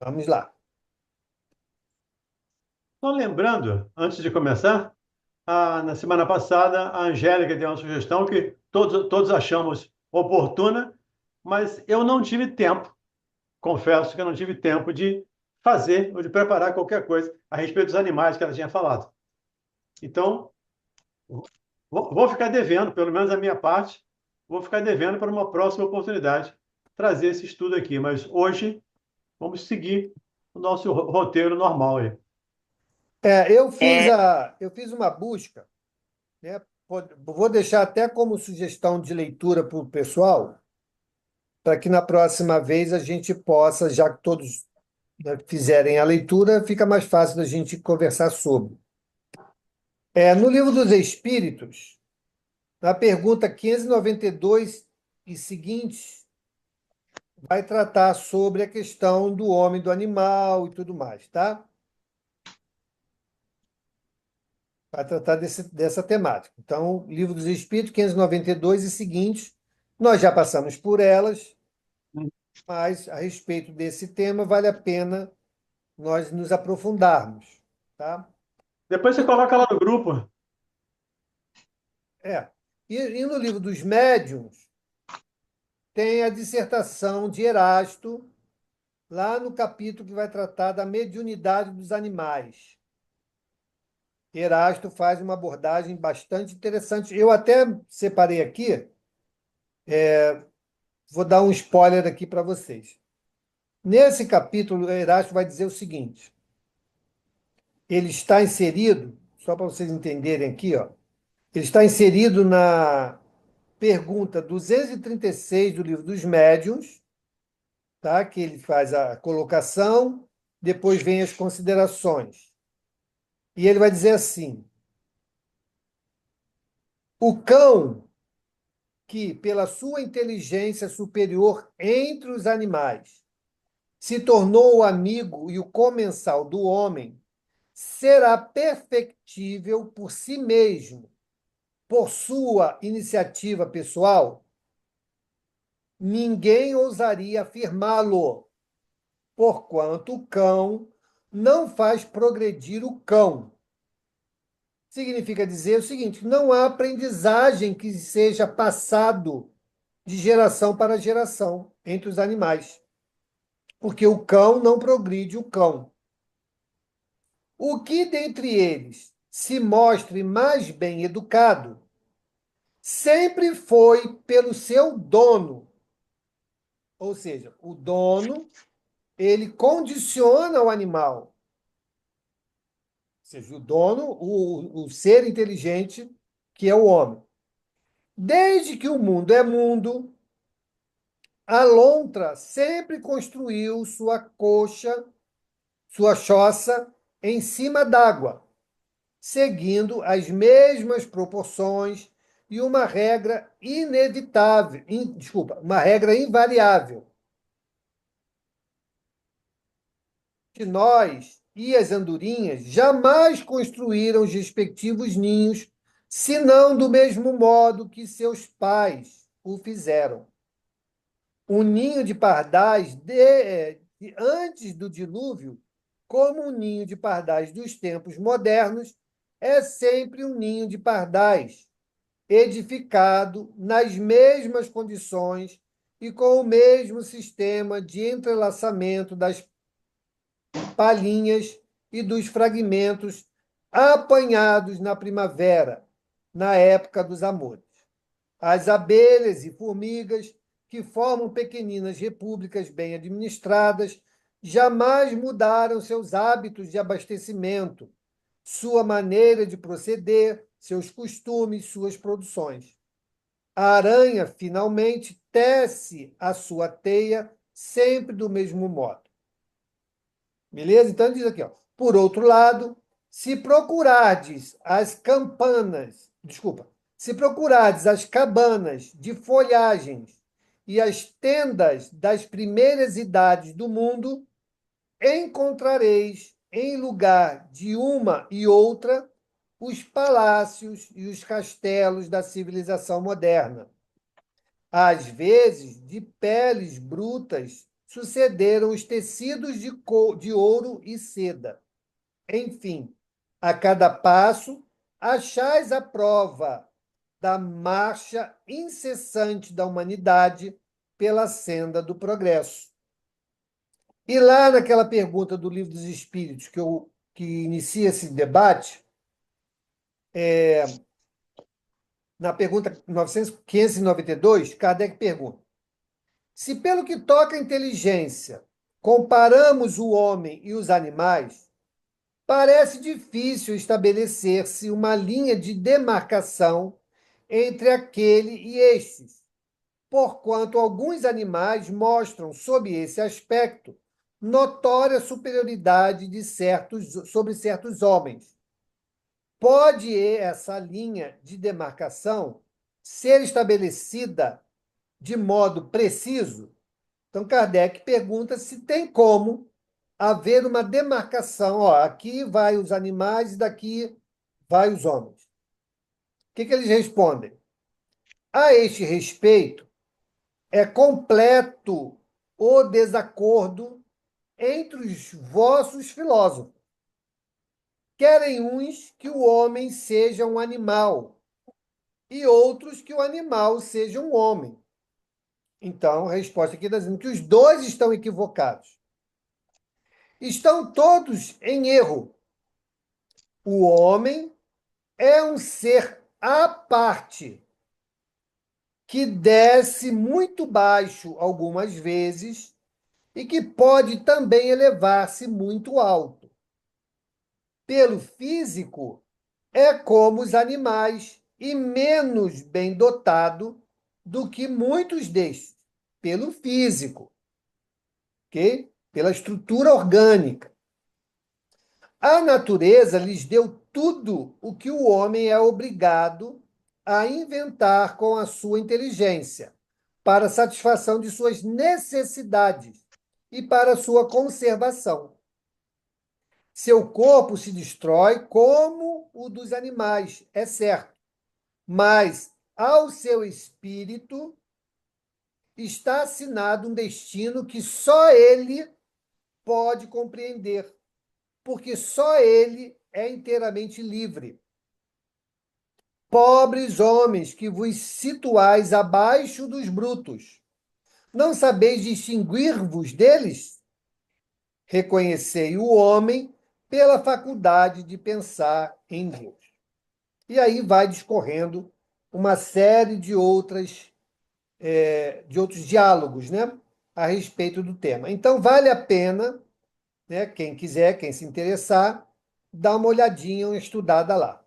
Vamos lá. Só lembrando, antes de começar, na semana passada, a Angélica deu uma sugestão que todos achamos oportuna, mas eu não tive tempo, confesso que eu não tive tempo de fazer ou de preparar qualquer coisa a respeito dos animais que ela tinha falado. Então, vou ficar devendo, pelo menos a minha parte, vou ficar devendo para uma próxima oportunidade trazer esse estudo aqui, mas hoje vamos seguir o nosso roteiro normal aí. Eu fiz uma busca, né? Vou deixar até como sugestão de leitura para o pessoal, para que na próxima vez a gente possa, já que todos, né, fizerem a leitura, fica mais fácil da gente conversar sobre. No Livro dos Espíritos, na pergunta 592 e seguintes, vai tratar sobre a questão do homem, do animal e tudo mais, tá? Vai tratar dessa temática. Então, Livro dos Espíritos, 592 e seguintes, nós já passamos por elas, mas a respeito desse tema vale a pena nós nos aprofundarmos, tá? Depois você E, coloca lá no grupo. é, e no Livro dos Médiuns, tem a dissertação de Erasto, lá no capítulo que vai tratar da mediunidade dos animais. Erasto faz uma abordagem bastante interessante. Eu até separei aqui, vou dar um spoiler aqui para vocês. Nesse capítulo, Erasto vai dizer o seguinte: ele está inserido, só para vocês entenderem aqui, ó, ele está inserido na pergunta 236 do Livro dos Médiuns, tá? Que ele faz a colocação, depois vem as considerações. E ele vai dizer assim: o cão, que, pela sua inteligência superior entre os animais, se tornou o amigo e o comensal do homem, será perfectível por si mesmo, por sua iniciativa pessoal? Ninguém ousaria afirmá-lo, porquanto o cão não faz progredir o cão. Significa dizer o seguinte: não há aprendizagem que seja passado de geração para geração entre os animais, porque o cão não progride o cão. O que dentre eles se mostre mais bem educado sempre foi pelo seu dono, ou seja, o dono, ele condiciona o animal, ou seja, o dono, o ser inteligente que é o homem. Desde que o mundo é mundo, a lontra sempre construiu sua coxa, sua choça em cima d'água, seguindo as mesmas proporções e uma regra inevitável, desculpa, uma regra invariável. Que nós e as andorinhas jamais construíram os respectivos ninhos, senão do mesmo modo que seus pais o fizeram. O ninho de pardais antes do dilúvio, como o ninho de pardais dos tempos modernos, é sempre um ninho de pardais, edificado nas mesmas condições e com o mesmo sistema de entrelaçamento das palhinhas e dos fragmentos apanhados na primavera, na época dos amores. As abelhas e formigas, que formam pequeninas repúblicas bem administradas, jamais mudaram seus hábitos de abastecimento, sua maneira de proceder, seus costumes, suas produções. A aranha, finalmente, tece a sua teia sempre do mesmo modo. Beleza? Então, ele diz aqui, ó. Por outro lado, se procurardes as campanas, desculpa, se procurardes as cabanas de folhagens e as tendas das primeiras idades do mundo, encontrareis, em lugar de uma e outra, os palácios e os castelos da civilização moderna, às vezes de peles brutas sucederam os tecidos de ouro e seda. Enfim, a cada passo, achais a prova da marcha incessante da humanidade pela senda do progresso. E lá naquela pergunta do Livro dos Espíritos, que inicia esse debate, na pergunta 592, Kardec pergunta: se pelo que toca à inteligência comparamos o homem e os animais, parece difícil estabelecer-se uma linha de demarcação entre aquele e estes, porquanto alguns animais mostram, sob esse aspecto, notória superioridade sobre certos homens. Pode essa linha de demarcação ser estabelecida de modo preciso? Então, Kardec pergunta se tem como haver uma demarcação. Ó, aqui vai os animais e daqui vai os homens. O que eles respondem? A este respeito, é completo o desacordo entre os vossos filósofos. Querem uns que o homem seja um animal e outros que o animal seja um homem. Então, a resposta aqui está dizendo que os dois estão equivocados. Estão todos em erro. O homem é um ser à parte, que desce muito baixo algumas vezes e que pode também elevar-se muito alto. Pelo físico, é como os animais e menos bem dotado do que muitos destes, pelo físico, ok? Pela estrutura orgânica. A natureza lhes deu tudo o que o homem é obrigado a inventar com a sua inteligência, para a satisfação de suas necessidades e para a sua conservação. Seu corpo se destrói como o dos animais, é certo, mas ao seu espírito está assinado um destino que só ele pode compreender, porque só ele é inteiramente livre. Pobres homens que vos situais abaixo dos brutos, não sabeis distinguir-vos deles? Reconhecei o homem pela faculdade de pensar em Deus. E aí vai discorrendo uma série de outros diálogos, né, a respeito do tema. Então, vale a pena, né, quem quiser, quem se interessar, dar uma olhadinha, uma estudada lá.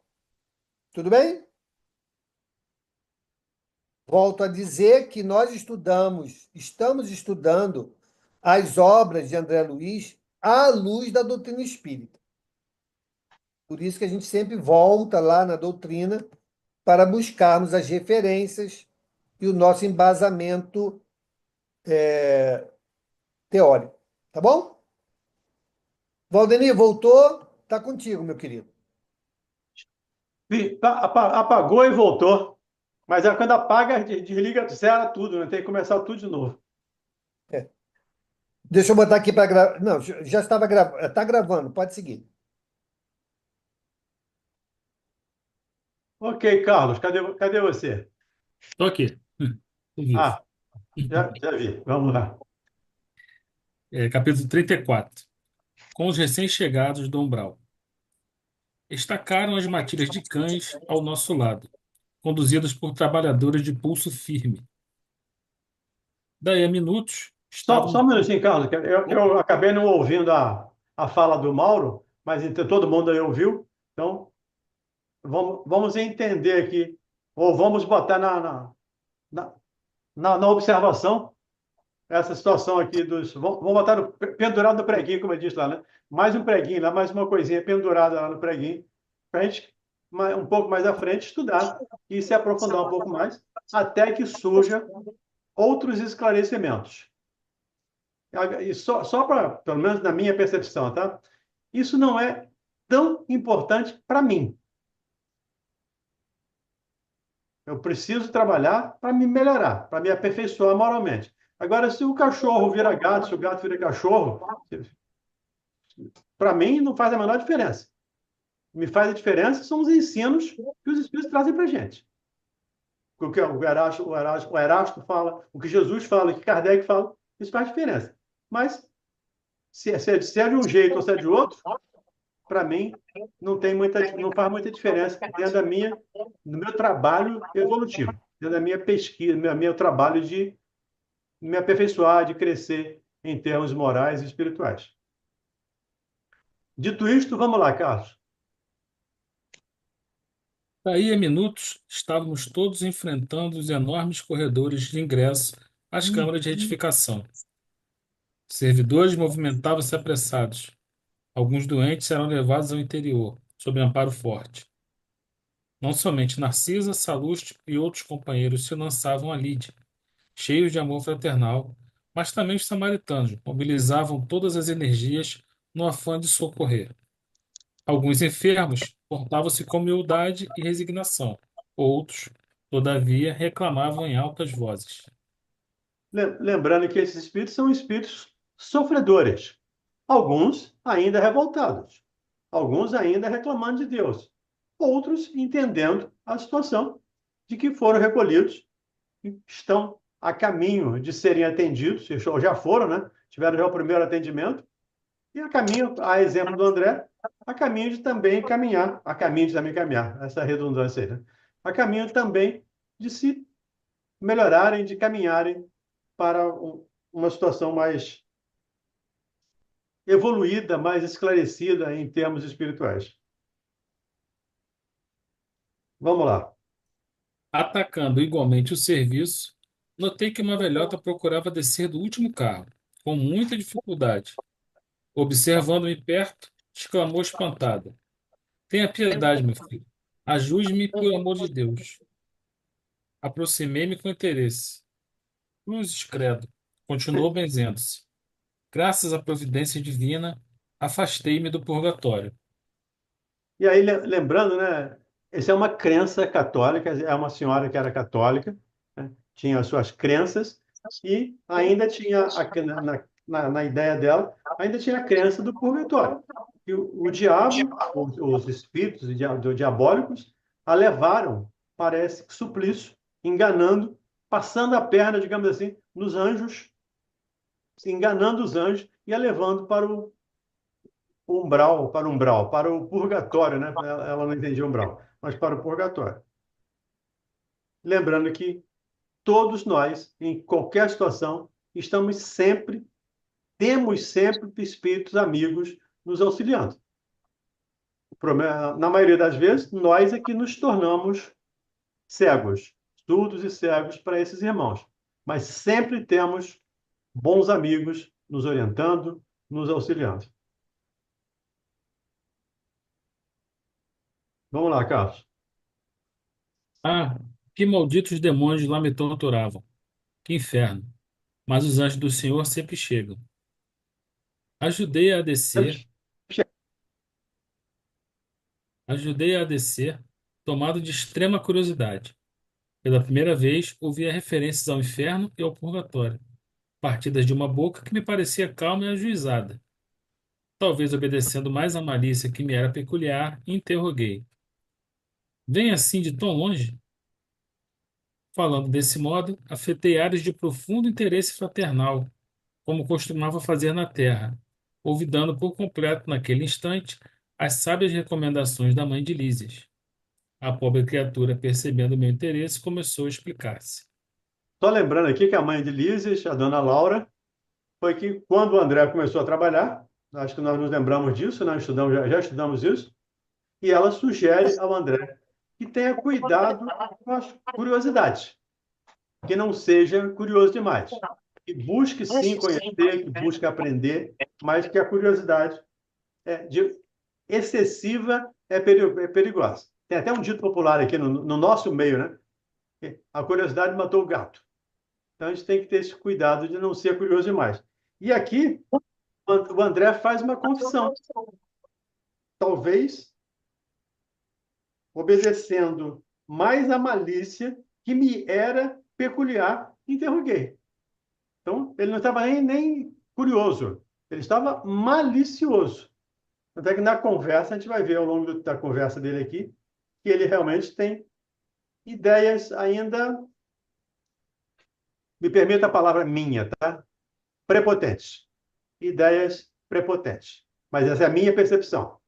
Tudo bem? Volto a dizer que nós estamos estudando as obras de André Luiz à luz da doutrina espírita. Por isso que a gente sempre volta lá na doutrina para buscarmos as referências e o nosso embasamento teórico. Tá bom? Valdemir, voltou? Tá contigo, meu querido. Apagou e voltou. Mas é quando apaga, desliga, zera tudo, né? Tem que começar tudo de novo. É. Deixa eu botar aqui para gravar. Não, já estava gravando. Está gravando, pode seguir. Ok, Carlos, cadê você? Estou aqui. Tô vivo. Ah, já vi. Vamos lá. Capítulo 34. Com os recém-chegados do umbral. Estacaram as matilhas de cães ao nosso lado, conduzidas por trabalhadores de pulso firme. Daí a minutos, Só estavam. um minutinho, Carlos, que eu acabei não ouvindo a fala do Mauro, mas então, todo mundo aí ouviu. Então, vamos entender aqui, ou vamos botar na, na observação essa situação aqui dos. Vamos botar pendurado no preguinho, como eu disse lá, né? Mais um preguinho lá, mais uma coisinha pendurada lá no preguinho, para a gente, um pouco mais à frente, estudar e se aprofundar um pouco mais, até que surja outros esclarecimentos. E só para, pelo menos na minha percepção, tá? Isso não é tão importante para mim. Eu preciso trabalhar para me melhorar, para me aperfeiçoar moralmente. Agora, se o cachorro vira gato, se o gato vira cachorro, para mim não faz a menor diferença. O que me faz a diferença são os ensinos que os Espíritos trazem para a gente. O que o Erasto fala, o que Jesus fala, o que Kardec fala, isso faz diferença. Mas, se é de um jeito ou se é de outro, para mim, não faz muita diferença dentro do meu trabalho evolutivo, dentro da minha pesquisa, meu trabalho de me aperfeiçoar, de crescer em termos morais e espirituais. Dito isto, vamos lá, Carlos. Daí a minutos, estávamos todos enfrentando os enormes corredores de ingresso às câmaras de retificação. Servidores movimentavam-se apressados. Alguns doentes eram levados ao interior, sob amparo forte. Não somente Narcisa, Salustio e outros companheiros se lançavam à lide, cheios de amor fraternal, mas também os samaritanos mobilizavam todas as energias no afã de socorrer. Alguns enfermos portavam-se com humildade e resignação. Outros, todavia, reclamavam em altas vozes. Lembrando que esses espíritos são espíritos sofredores. Alguns ainda revoltados. Alguns ainda reclamando de Deus. Outros entendendo a situação de que foram recolhidos e estão a caminho de serem atendidos, já foram, né? Tiveram já o primeiro atendimento, e a caminho, a exemplo do André, a caminho de também caminhar, essa redundância aí, né? A caminho também de se melhorarem, de caminharem para uma situação mais evoluída, mais esclarecida em termos espirituais. Vamos lá. Atacando igualmente o serviço, notei que uma velhota procurava descer do último carro, com muita dificuldade. Observando-me perto, exclamou espantada: Tenha piedade, meu filho. Ajude-me por amor de Deus. Aproximei-me com interesse. Cruzes, credo. Continuou benzendo-se. Graças à providência divina, afastei-me do purgatório. E aí, lembrando, né? Essa é uma crença católica, é uma senhora que era católica, né, tinha as suas crenças, e ainda tinha, na ideia dela, ainda tinha a crença do purgatório. E o diabo, os espíritos diabólicos, a levaram para esse suplício, enganando, passando a perna, digamos assim, nos anjos, enganando os anjos e a levando para para o purgatório, né? Ela não entendia umbral, mas para o purgatório. Lembrando que todos nós, em qualquer situação, temos sempre espíritos amigos nos auxiliando. Na maioria das vezes, nós é que nos tornamos cegos, surdos e cegos para esses irmãos. Mas sempre temos bons amigos nos orientando, nos auxiliando. Vamos lá, Carlos. Ah, que malditos demônios lá me torturavam. Que inferno. Mas os anjos do Senhor sempre chegam. Ajudei-a a descer, ajudei-a a descer, tomado de extrema curiosidade. Pela primeira vez, ouvia referências ao inferno e ao purgatório, partidas de uma boca que me parecia calma e ajuizada. Talvez obedecendo mais à malícia que me era peculiar, interroguei. Vem assim de tão longe? Falando desse modo, afetei áreas de profundo interesse fraternal, como costumava fazer na terra, olvidando por completo, naquele instante, as sábias recomendações da mãe de Lísias. A pobre criatura, percebendo meu interesse, começou a explicar-se. Só lembrando aqui que a mãe de Lísias, a dona Laura, foi que quando o André começou a trabalhar, acho que nós nos lembramos disso, nós já estudamos isso, e ela sugere ao André que tenha cuidado com as curiosidades, que não seja curioso demais, que busque sim conhecer, que busque aprender, mas que a curiosidade excessiva é perigosa. Tem até um dito popular aqui no nosso meio, né? A curiosidade matou o gato. Então a gente tem que ter esse cuidado de não ser curioso demais. E aqui o André faz uma confissão. Talvez obedecendo mais à malícia que me era peculiar, interroguei. Então, ele não estava nem curioso, ele estava malicioso. Até que na conversa, a gente vai ver ao longo da conversa dele aqui, que ele realmente tem ideias ainda, me permita a palavra minha, tá? Prepotentes. Ideias prepotentes. Mas essa é a minha percepção.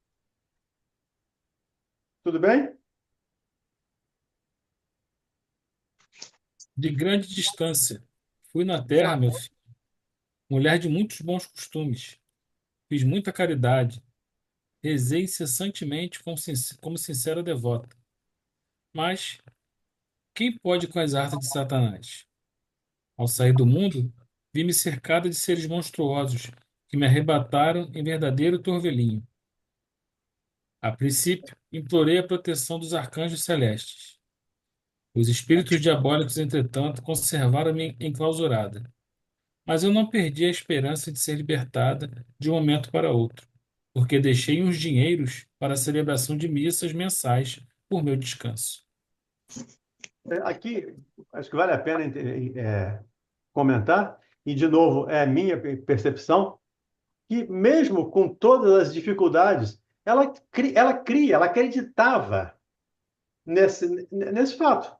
Tudo bem? De grande distância. Fui na terra, meu filho, mulher de muitos bons costumes. Fiz muita caridade. Rezei incessantemente como sincera devota. Mas quem pode com as artes de Satanás? Ao sair do mundo, vi-me cercada de seres monstruosos que me arrebataram em verdadeiro torvelinho. A princípio, implorei a proteção dos arcanjos celestes. Os espíritos diabólicos, entretanto, conservaram-me enclausurada. Mas eu não perdi a esperança de ser libertada de um momento para outro, porque deixei uns dinheiros para a celebração de missas mensais por meu descanso. Aqui, acho que vale a pena comentar, e de novo, é a minha percepção, que mesmo com todas as dificuldades, ela acreditava nesse fato.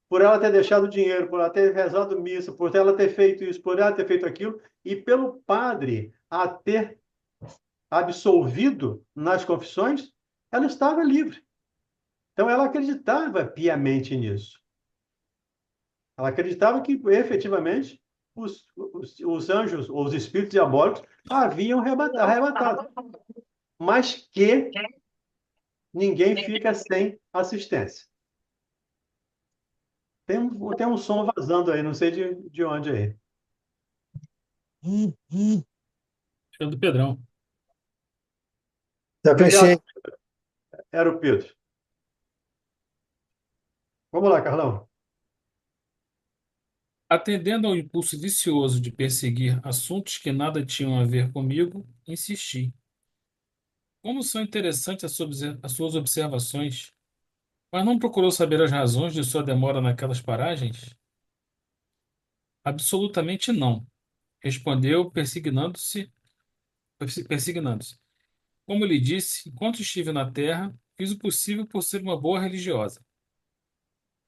Por ela ter deixado dinheiro, por ela ter rezado missa, por ela ter feito isso, por ela ter feito aquilo, e pelo padre a ter absolvido nas confissões, ela estava livre. Então, ela acreditava piamente nisso. Ela acreditava que, efetivamente, os anjos, ou os espíritos diabólicos, a haviam arrebatado. Mas que ninguém fica sem assistência. Tem um som vazando aí, não sei de onde aí. É do Pedrão. Já fechei. Obrigado, era o Pedro. Vamos lá, Carlão. Atendendo ao impulso vicioso de perseguir assuntos que nada tinham a ver comigo, insisti. Como são interessantes as suas observações, mas não procurou saber as razões de sua demora naquelas paragens? Absolutamente não, respondeu, persignando-se. Como lhe disse, enquanto estive na terra, fiz o possível por ser uma boa religiosa.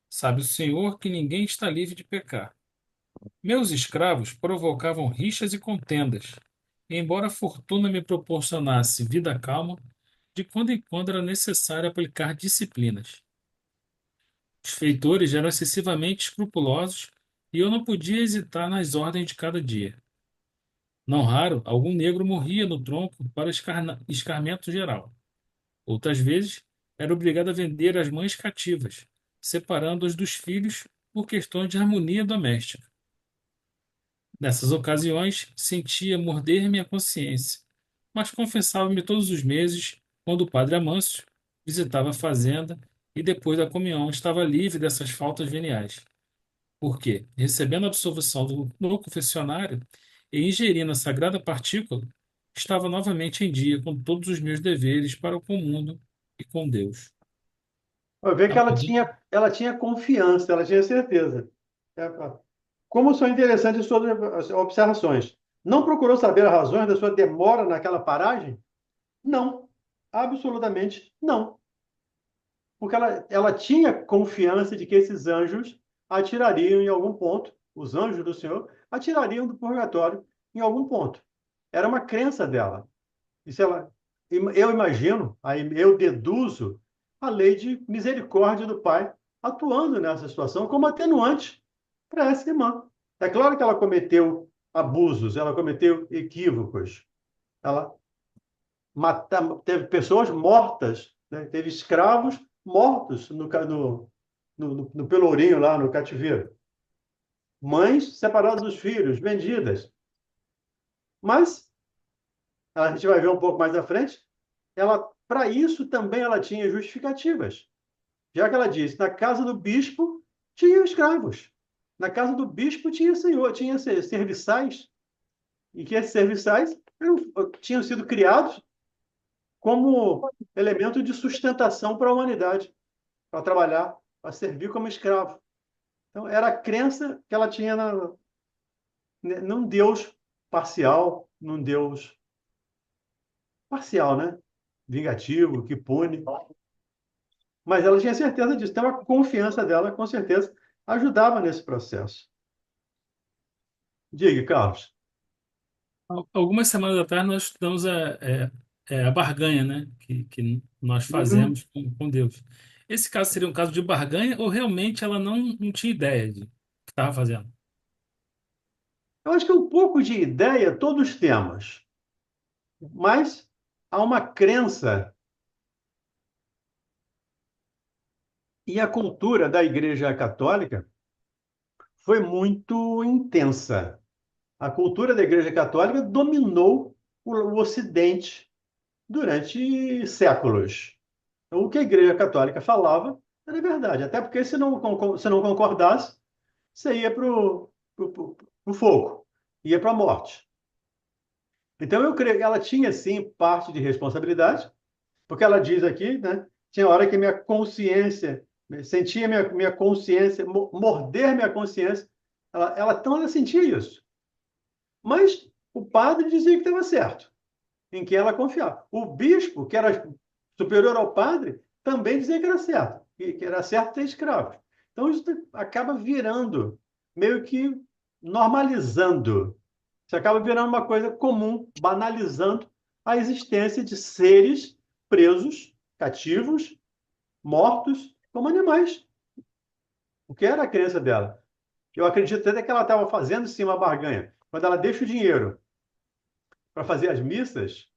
Sabe o Senhor que ninguém está livre de pecar. Meus escravos provocavam rixas e contendas, e embora a fortuna me proporcionasse vida calma, de quando em quando era necessário aplicar disciplinas. Os feitores eram excessivamente escrupulosos e eu não podia hesitar nas ordens de cada dia. Não raro, algum negro morria no tronco para escarmento geral. Outras vezes, era obrigado a vender as mães cativas, separando-as dos filhos por questões de harmonia doméstica. Nessas ocasiões, sentia morder-me a consciência, mas confessava-me todos os meses, quando o padre Amâncio visitava a fazenda e depois da comunhão estava livre dessas faltas veniais. Porque, recebendo a absolvição no confessionário e ingerindo a sagrada partícula, estava novamente em dia com todos os meus deveres para com o mundo e com Deus. Eu vejo que A pedi- ela tinha confiança, ela tinha certeza. É, como são interessantes suas observações. Não procurou saber as razões da sua demora naquela paragem? Não. Absolutamente não. Porque ela tinha confiança de que esses anjos atirariam em algum ponto, os anjos do Senhor atirariam do purgatório em algum ponto. Era uma crença dela. Isso eu imagino, aí eu deduzo a lei de misericórdia do Pai atuando nessa situação como atenuante para essa irmã. É claro que ela cometeu abusos, ela cometeu equívocos, ela teve pessoas mortas, né? Teve escravos mortos no Pelourinho, lá no cativeiro. Mães separadas dos filhos, vendidas. Mas, a gente vai ver um pouco mais à frente, para isso também ela tinha justificativas. Já que ela disse, na casa do bispo tinha escravos. Na casa do bispo tinha senhor, tinha serviçais, e que esses serviçais tinham sido criados como elemento de sustentação para a humanidade, para trabalhar, para servir como escravo. Então, era a crença que ela tinha num Deus parcial, num Deus parcial, né? Vingativo, que pune. Mas ela tinha certeza disso. Então, a confiança dela, com certeza, ajudava nesse processo. Diga, Carlos. Algumas semanas atrás nós estudamos a barganha, né? Que nós Uhum. fazemos com Deus. Esse caso seria um caso de barganha ou realmente ela não tinha ideia de que estava fazendo? Eu acho que um pouco de ideia todos temos, mas há uma crença e a cultura da Igreja Católica foi muito intensa. A cultura da Igreja Católica dominou o Ocidente durante séculos. Então, o que a Igreja Católica falava era verdade, até porque se não concordasse, você ia para o fogo, ia para a morte. Então, eu creio que ela tinha, sim, parte de responsabilidade, porque ela diz aqui, né? Tinha hora que minha consciência, sentia minha consciência, morder minha consciência. Então, ela sentia isso. Mas o padre dizia que estava certo, em que ela confiava. O bispo, que era superior ao padre, também dizia que era certo, que era certo ter escravos. Então, isso acaba virando, meio que normalizando. Isso acaba virando uma coisa comum, banalizando a existência de seres presos, cativos, mortos, como animais. O que era a crença dela? Eu acredito até que ela estava fazendo sim uma barganha. Quando ela deixa o dinheiro para fazer as missas,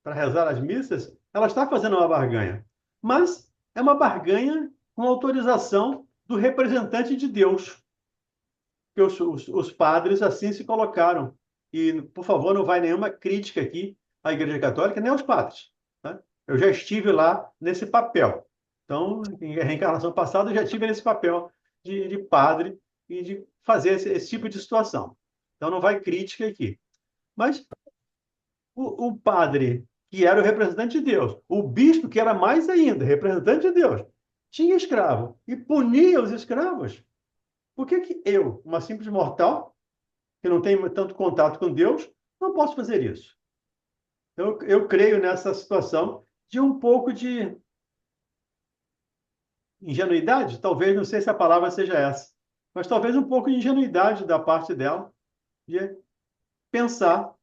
para rezar as missas, ela está fazendo uma barganha. Mas é uma barganha com autorização do representante de Deus, que os padres assim se colocaram. E, por favor, não vai nenhuma crítica aqui à Igreja Católica, nem aos padres. Tá? Eu já estive lá nesse papel. Então, em reencarnação passada, eu já estive nesse papel de padre e de fazer esse tipo de situação. Então, não vai crítica aqui. Mas o padre, que era o representante de Deus, o bispo, que era mais ainda, representante de Deus, tinha escravo e punia os escravos. Por que que eu, uma simples mortal, que não tenho tanto contato com Deus, não posso fazer isso? Eu creio nessa situação de um pouco de ingenuidade, talvez, não sei se a palavra seja essa, mas talvez um pouco de ingenuidade da parte dela, de pensar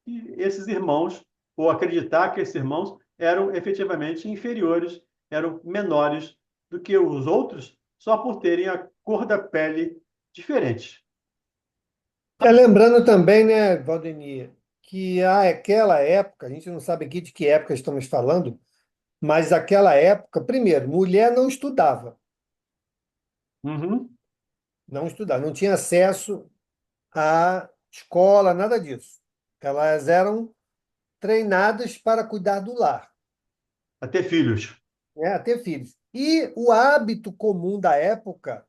que esses irmãos, ou acreditar que esses irmãos eram efetivamente inferiores, eram menores do que os outros, só por terem a cor da pele diferente. Lembrando também, né, Valdemir, que aquela época, a gente não sabe aqui de que época estamos falando, mas aquela época, primeiro, mulher não estudava, Uhum. não estudava, não tinha acesso à escola, nada disso. Elas eram treinadas para cuidar do lar, A ter filhos. né, a ter filhos. E o hábito comum da época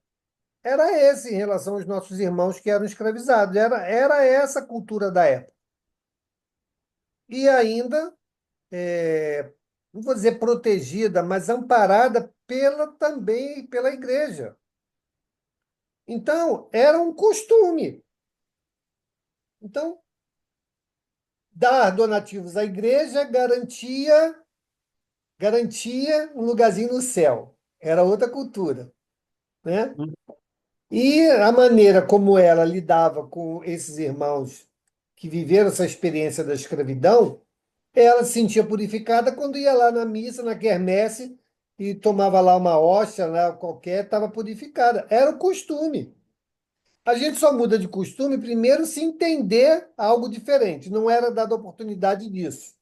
era esse em relação aos nossos irmãos que eram escravizados. Era essa a cultura da época. E ainda, não vou dizer protegida, mas amparada também pela igreja. Então, era um costume. Então, dar donativos à igreja garantia um lugarzinho no céu. Era outra cultura, né? E a maneira como ela lidava com esses irmãos que viveram essa experiência da escravidão, ela se sentia purificada quando ia lá na missa, na quermesse, e tomava lá uma hóstia, lá qualquer, estava purificada. Era o costume. A gente só muda de costume primeiro se entender algo diferente. Não era dada oportunidade disso,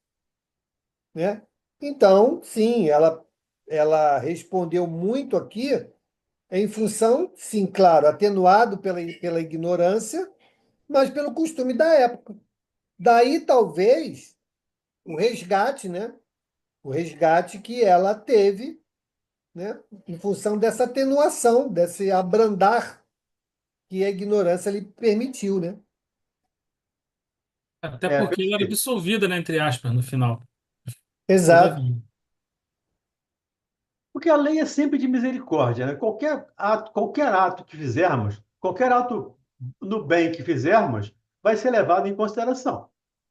né? Então, sim, ela respondeu muito aqui em função, sim, claro, atenuado pela ignorância, mas pelo costume da época. Daí, talvez, o resgate, né? O resgate que ela teve, né? Em função dessa atenuação, desse abrandar que a ignorância lhe permitiu, né? Até É, porque ela era perfeito. absolvida, né, entre aspas, no final. Exato. Todavia. Porque a lei é sempre de misericórdia, né? Qualquer ato que fizermos, qualquer ato no bem que fizermos vai ser levado em consideração.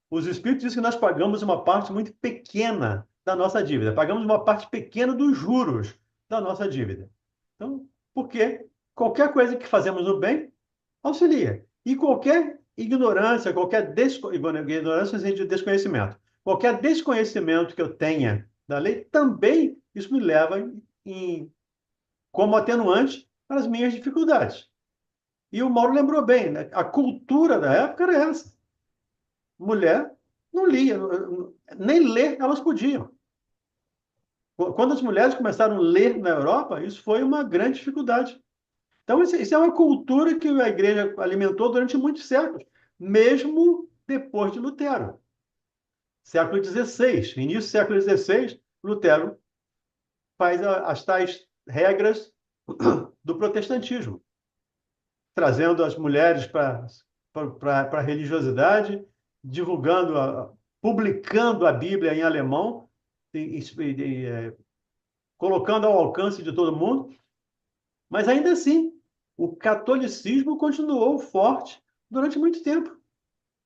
Os Espíritos dizem que nós pagamos uma parte muito pequena da nossa dívida, pagamos uma parte pequena dos juros da nossa dívida. Então, porque qualquer coisa que fazemos no bem auxilia. E qualquer ignorância, ignorância de desconhecimento, qualquer desconhecimento que eu tenha da lei, também isso me leva como atenuante para as minhas dificuldades. E o Mauro lembrou bem, né? A cultura da época era essa. Mulher não lia, nem ler elas podiam. Quando as mulheres começaram a ler na Europa, isso foi uma grande dificuldade. Então, isso é uma cultura que a igreja alimentou durante muitos séculos, mesmo depois de Lutero. Século XVI, início do século XVI, Lutero faz as tais regras do protestantismo, trazendo as mulheres para a religiosidade, divulgando, publicando a Bíblia em alemão, colocando ao alcance de todo mundo. Mas ainda assim, o catolicismo continuou forte durante muito tempo.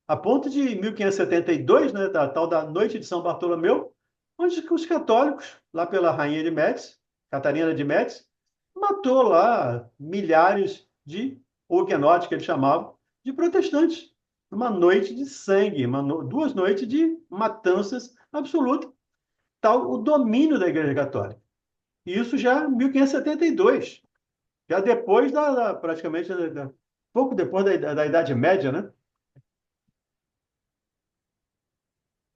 A ponto de 1572, né, da tal da Noite de São Bartolomeu, onde os católicos, lá pela rainha de Médici, Catarina de Médici, matou lá milhares de huguenotes, que eles chamavam, de protestantes. Uma noite de sangue, duas noites de matanças absolutas. Tal o domínio da Igreja Católica. E isso já em 1572, já depois praticamente, pouco depois da Idade Média, né?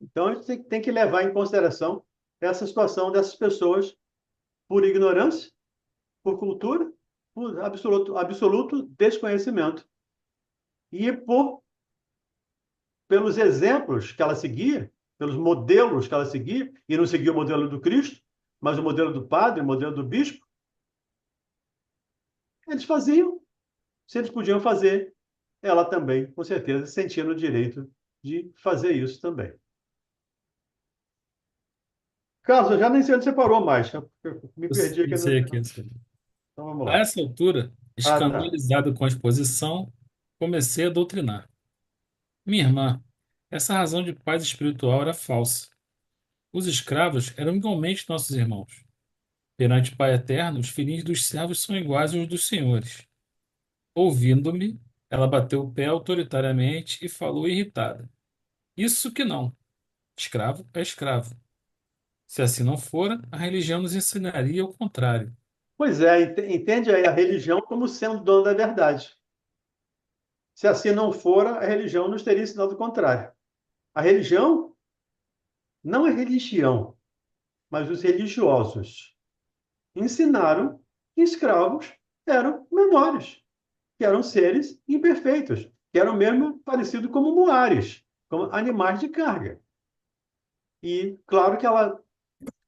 Então, a gente tem que levar em consideração essa situação dessas pessoas por ignorância, por cultura, por absoluto desconhecimento. E pelos exemplos que ela seguia, pelos modelos que ela seguia, e não seguia o modelo do Cristo, mas o modelo do padre, o modelo do bispo, eles faziam. Se eles podiam fazer, ela também, com certeza, sentia no direito de fazer isso também. Carlos, eu já nem sei onde você parou mais. Eu me perdi aqui. Eu sei aqui, eu sei. Então vamos A lá. essa altura, Ah, tá. escandalizado com a exposição, comecei a doutrinar. Minha irmã, essa razão de paz espiritual era falsa. Os escravos eram igualmente nossos irmãos. Perante o Pai Eterno, os filhinhos dos servos são iguais aos dos senhores. Ouvindo-me, ela bateu o pé autoritariamente e falou irritada. Isso que não. Escravo é escravo. Se assim não fora, a religião nos ensinaria o contrário. Pois é, entende aí a religião como sendo dono da verdade. Se assim não fora, a religião nos teria ensinado o contrário. A religião não é religião, mas os religiosos ensinaram que escravos eram menores, que eram seres imperfeitos, que eram mesmo parecidos como muares, como animais de carga. E claro que ela,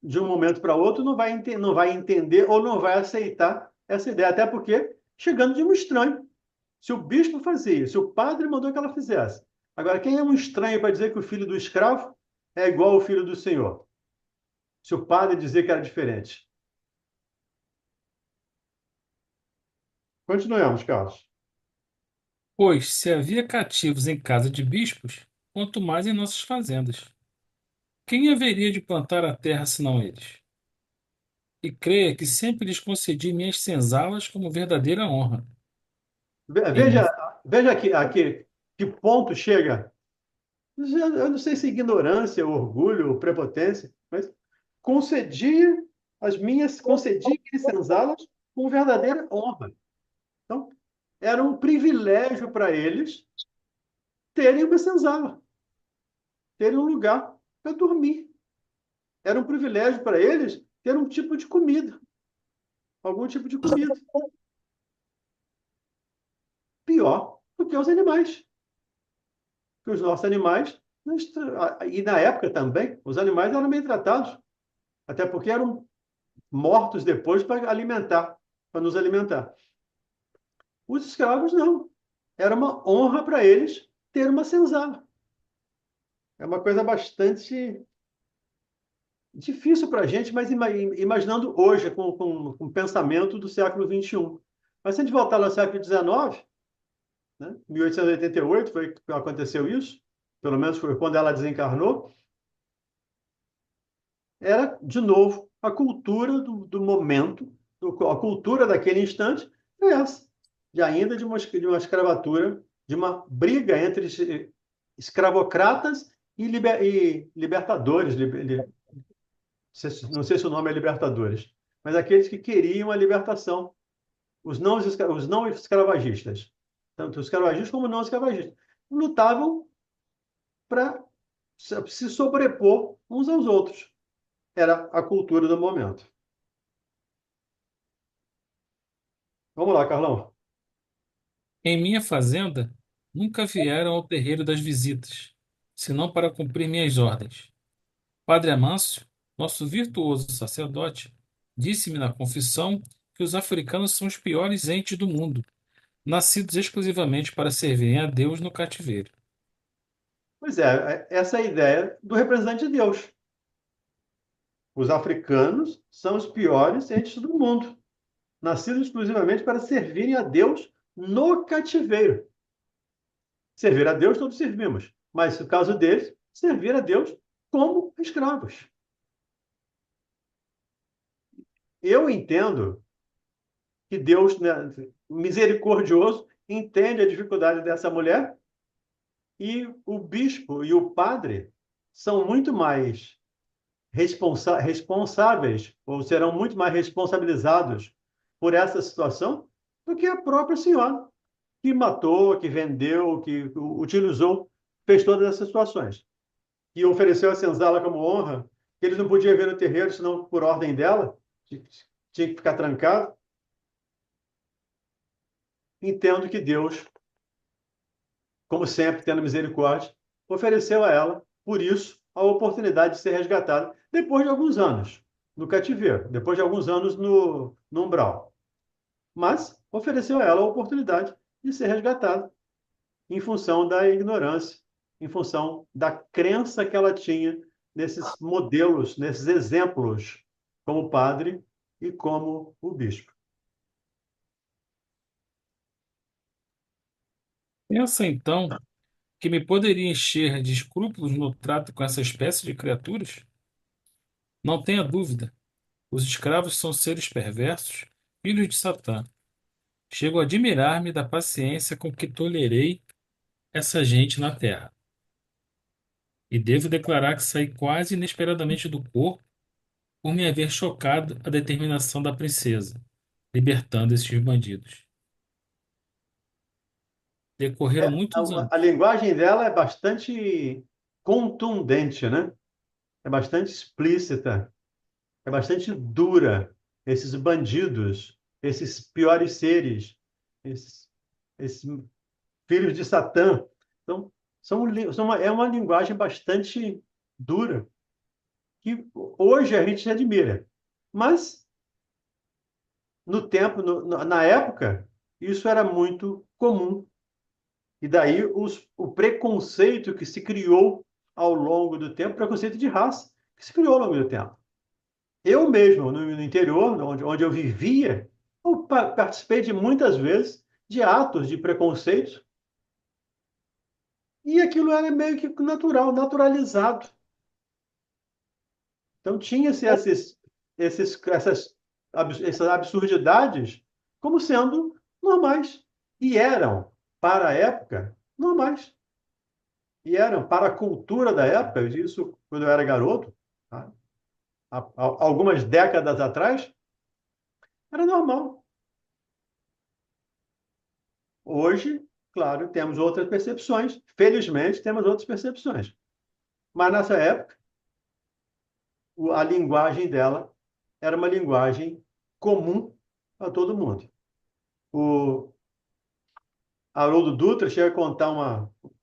de um momento para outro, não vai entender ou não vai aceitar essa ideia, até porque chegando de um estranho. Se o bispo fazia, se o padre mandou que ela fizesse. Agora, quem é um estranho para dizer que o filho do escravo é igual ao filho do senhor? Se o padre dizer que era diferente. Continuemos, Carlos. Pois, se havia cativos em casa de bispos, quanto mais em nossas fazendas. Quem haveria de plantar a terra senão eles? E creia que sempre lhes concedi minhas senzalas como verdadeira honra. Em minha... Veja, veja aqui que ponto chega. Eu não sei se ignorância, orgulho, ou prepotência, mas concedi minhas senzalas com verdadeira honra. Então, era um privilégio para eles terem uma senzala, terem um lugar para dormir. Era um privilégio para eles ter um tipo de comida, algum tipo de comida. Pior do que os animais. Porque os nossos animais, e na época também, os animais eram bem tratados, até porque eram mortos depois para alimentar, para nos alimentar. Os escravos não. Era uma honra para eles ter uma senzala. É uma coisa bastante difícil para a gente, mas imaginando hoje, com o pensamento do século XXI. Mas se a gente voltar no século XIX, né? 1888 foi que aconteceu isso, pelo menos foi quando ela desencarnou. Era, de novo, a cultura do momento, a cultura daquele instante é essa, e ainda de uma escravatura, de uma briga entre escravocratas e libertadores. Não sei se o nome é libertadores, mas aqueles que queriam a libertação, os não escravagistas, tanto os escravagistas como não escravagistas, lutavam para se sobrepor uns aos outros. Era a cultura do momento. Vamos lá, Carlão. Em minha fazenda, nunca vieram ao terreiro das visitas, senão para cumprir minhas ordens. Padre Amâncio, nosso virtuoso sacerdote, disse-me na confissão que os africanos são os piores entes do mundo, nascidos exclusivamente para servirem a Deus no cativeiro. Pois é, essa é a ideia do representante de Deus. Os africanos são os piores entes do mundo, nascidos exclusivamente para servirem a Deus no cativeiro. Servir a Deus, todos servimos, mas no caso deles, servir a Deus como escravos. Eu entendo que Deus, né, misericordioso, entende a dificuldade dessa mulher e o bispo e o padre são muito mais responsáveis ou serão muito mais responsabilizados por essa situação do que a própria senhora, que matou, que vendeu, que utilizou, fez todas essas situações. E ofereceu a senzala como honra, que eles não podiam ver no terreiro, senão por ordem dela, tinha que ficar trancado. Entendo que Deus, como sempre, tendo misericórdia, ofereceu a ela, por isso, a oportunidade de ser resgatada, depois de alguns anos no cativeiro, depois de alguns anos no umbral. Mas ofereceu a ela a oportunidade de ser resgatada, em função da ignorância, em função da crença que ela tinha nesses modelos, nesses exemplos, como padre e como o bispo. Pensa então que me poderia encher de escrúpulos no trato com essa espécie de criaturas? Não tenha dúvida, os escravos são seres perversos, filhos de Satã. Chego a admirar-me da paciência com que tolerei essa gente na terra. E devo declarar que saí quase inesperadamente do corpo por me haver chocado a determinação da princesa, libertando esses bandidos. Decorreram muitos A anos. linguagem dela é bastante contundente, né? É bastante explícita, é bastante dura. Esses bandidos, esses piores seres, esses filhos de Satã. Então, é uma linguagem bastante dura, que hoje a gente admira. Mas, no tempo, na época, isso era muito comum. E daí o preconceito que se criou ao longo do tempo, preconceito de raça, que se criou ao longo do tempo. Eu mesmo, no interior, onde eu vivia, eu participei de muitas vezes de atos de preconceito e aquilo era meio que natural, naturalizado. Então tinha-se essas absurdidades como sendo normais. E eram, para a época, normais. E eram, para a cultura da época, isso quando eu era garoto, tá? Algumas décadas atrás, era normal. Hoje, claro, temos outras percepções. Felizmente, temos outras percepções. Mas nessa época, a linguagem dela era uma linguagem comum a todo mundo. O Haroldo Dutra chega a contar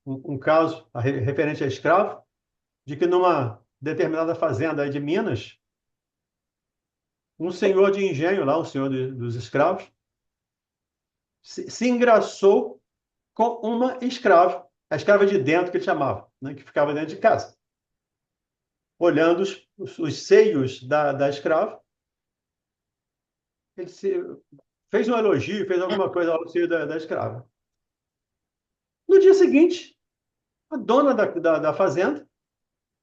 um caso referente a escravo, de que numa determinada fazenda aí de Minas, um senhor de engenho lá, um senhor dos escravos, se engraçou com uma escrava, a escrava de dentro que ele chamava, né, que ficava dentro de casa. Olhando os seios da escrava, ele fez um elogio, fez alguma coisa ao seio da escrava. No dia seguinte, a dona da fazenda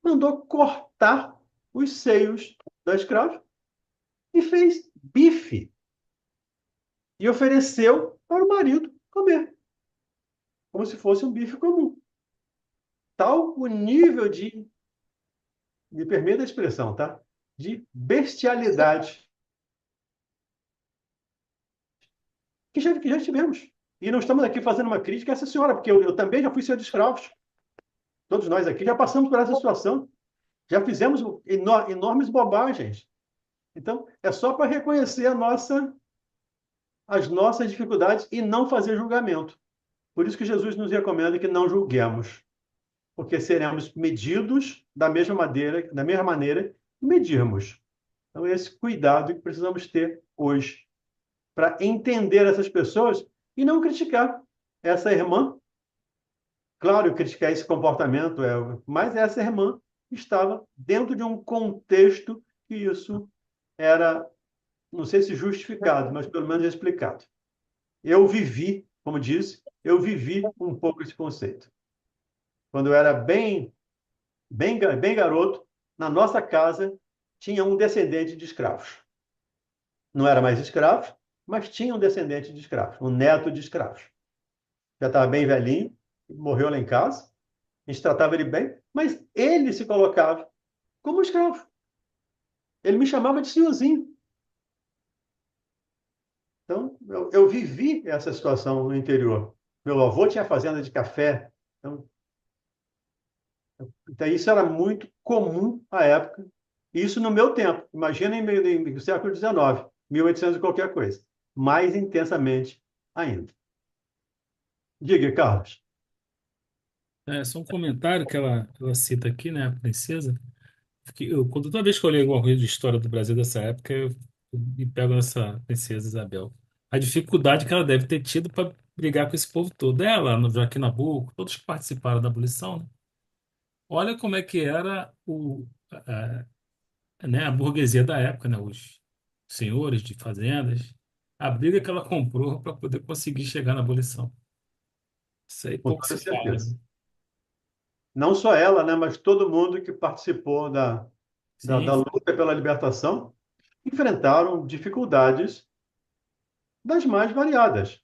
mandou cortar os seios da escrava e fez bife e ofereceu para o marido comer, como se fosse um bife comum. Tal o nível de, me permita a expressão, tá? De bestialidade que já tivemos. E não estamos aqui fazendo uma crítica a essa senhora, porque eu também já fui senhor de escravos. Todos nós aqui já passamos por essa situação. Já fizemos enormes bobagens. Então, é só para reconhecer as nossas dificuldades e não fazer julgamento. Por isso que Jesus nos recomenda que não julguemos, porque seremos medidos da mesma maneira que medirmos. Então, esse cuidado que precisamos ter hoje para entender essas pessoas e não criticar essa irmã. Claro, criticar esse comportamento, mas essa irmã estava dentro de um contexto que isso era, não sei se justificado, mas pelo menos explicado. Eu vivi, como disse, eu vivi um pouco esse conceito. Quando eu era bem garoto, na nossa casa tinha um descendente de escravos. Não era mais escravo, mas tinha um descendente de escravos, um neto de escravos. Já estava bem velhinho, morreu lá em casa, a gente tratava ele bem, mas ele se colocava como escravo. Ele me chamava de senhorzinho. Então, eu vivi essa situação no interior. Meu avô tinha fazenda de café. Então, isso era muito comum à época. Isso no meu tempo. Imagina no século XIX, 1800 e qualquer coisa. Mais intensamente ainda. Diga, Carlos. Só um comentário que ela cita aqui, né, a princesa. Toda vez que eu leio alguma coisa de história do Brasil dessa época, eu me pego nessa princesa Isabel. A dificuldade que ela deve ter tido para brigar com esse povo todo. Ela, no Joaquim Nabuco, todos que participaram da abolição, né? Olha como é que era né, a burguesia da época, né, os senhores de fazendas, a briga que ela comprou para poder conseguir chegar na abolição. Isso aí Com pouco toda se fala, certeza. né? Não só ela, né, mas todo mundo que participou da Sim, luta pela libertação enfrentaram dificuldades das mais variadas.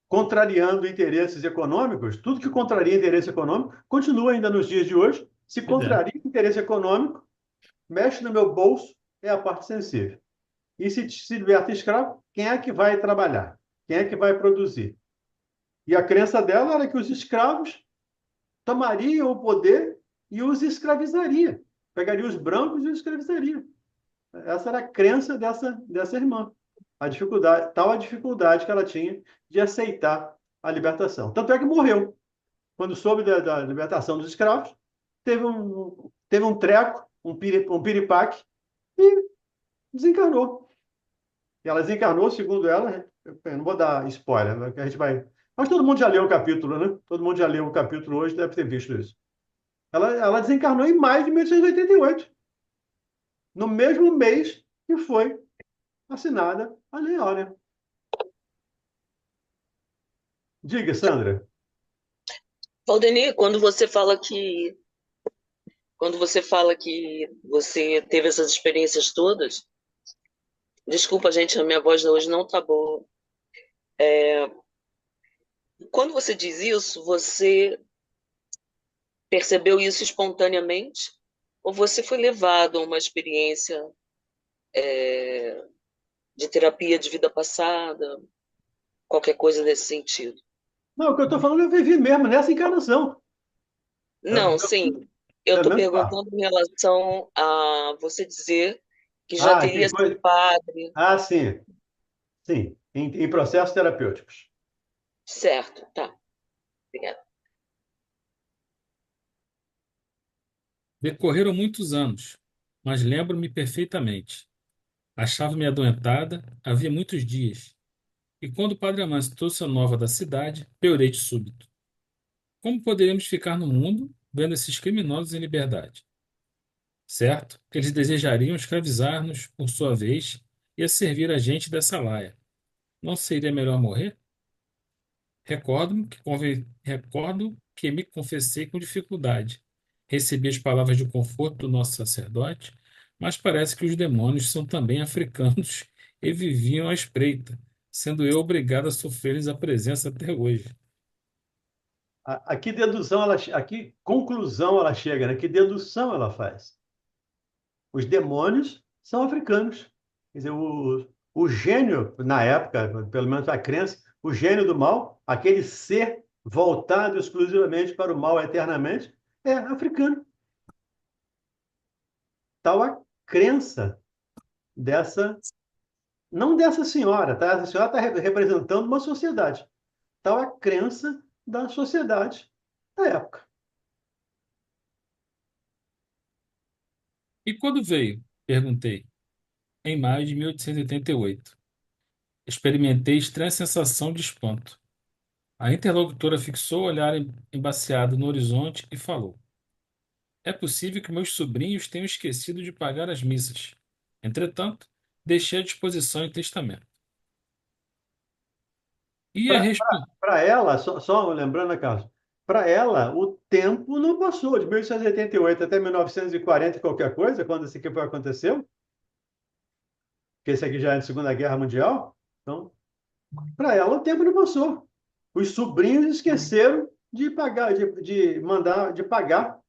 Contrariando interesses econômicos, tudo que contraria interesse econômico continua ainda nos dias de hoje. Se pois é. contraria interesse econômico, mexe no meu bolso, é a parte sensível. E se liberta escravo, quem é que vai trabalhar? Quem é que vai produzir? E a crença dela era que os escravos tomariam o poder e os escravizaria. Pegaria os brancos e os escravizaria. Essa era a crença dessa irmã. Tal a dificuldade que ela tinha de aceitar a libertação. Tanto é que morreu. Quando soube da libertação dos escravos, teve um treco, um piripaque, e desencarnou. E ela desencarnou, segundo ela, eu não vou dar spoiler, né, que a gente vai. Mas todo mundo já leu o capítulo, né? Todo mundo já leu o capítulo hoje, deve ter visto isso. Ela desencarnou em maio de 1888, no mesmo mês que foi assinada a Lei Áurea. Diga, Sandra. Valdeni, quando você fala que você teve essas experiências todas, desculpa, gente, a minha voz hoje não tá boa. Quando você diz isso, você percebeu isso espontaneamente? Ou você foi levado a uma experiência de terapia de vida passada, qualquer coisa nesse sentido? Não, o que eu estou falando eu vivi mesmo nessa encarnação. Não, sim. Eu É estou mesmo? perguntando em relação a você dizer que já Ah, que teria sido coisa. padre, Ah, sim. Sim, em processos terapêuticos. certo? Tá, obrigada. Decorreram muitos anos, mas lembro-me perfeitamente. Achava-me adoentada, havia muitos dias, e quando o Padre Amâncio trouxe a nova da cidade, piorei de súbito. Como poderíamos ficar no mundo vendo esses criminosos em liberdade? Certo? Eles desejariam escravizar-nos por sua vez e a servir a gente dessa laia. Não seria melhor morrer? Recordo que me confessei com dificuldade. Recebi as palavras de conforto do nosso sacerdote, mas parece que os demônios são também africanos e viviam à espreita, sendo eu obrigado a sofrer-lhes a presença até hoje. A que dedução ela, a que conclusão ela chega, né? Que dedução ela faz? Os demônios são africanos. Quer dizer, o gênio, na época, pelo menos a crença, o gênio do mal, aquele ser voltado exclusivamente para o mal eternamente, é africano. Tal a crença dessa, não dessa senhora, tá? Essa senhora está representando uma sociedade. Tal a crença da sociedade da época. E quando veio? Perguntei. Em maio de 1888. Experimentei estranha sensação de espanto. A interlocutora fixou o olhar embaciado no horizonte e falou: É possível que meus sobrinhos tenham esquecido de pagar as missas. Entretanto, deixei à disposição em testamento. E a respeito. Para ela, só lembrando, Carlos, para ela, o tempo não passou de 1888 até 1940 e qualquer coisa, quando esse aqui aconteceu, que esse aqui já é de Segunda Guerra Mundial. Então, para ela, o tempo não passou. Os sobrinhos esqueceram de pagar, de mandar, de pagar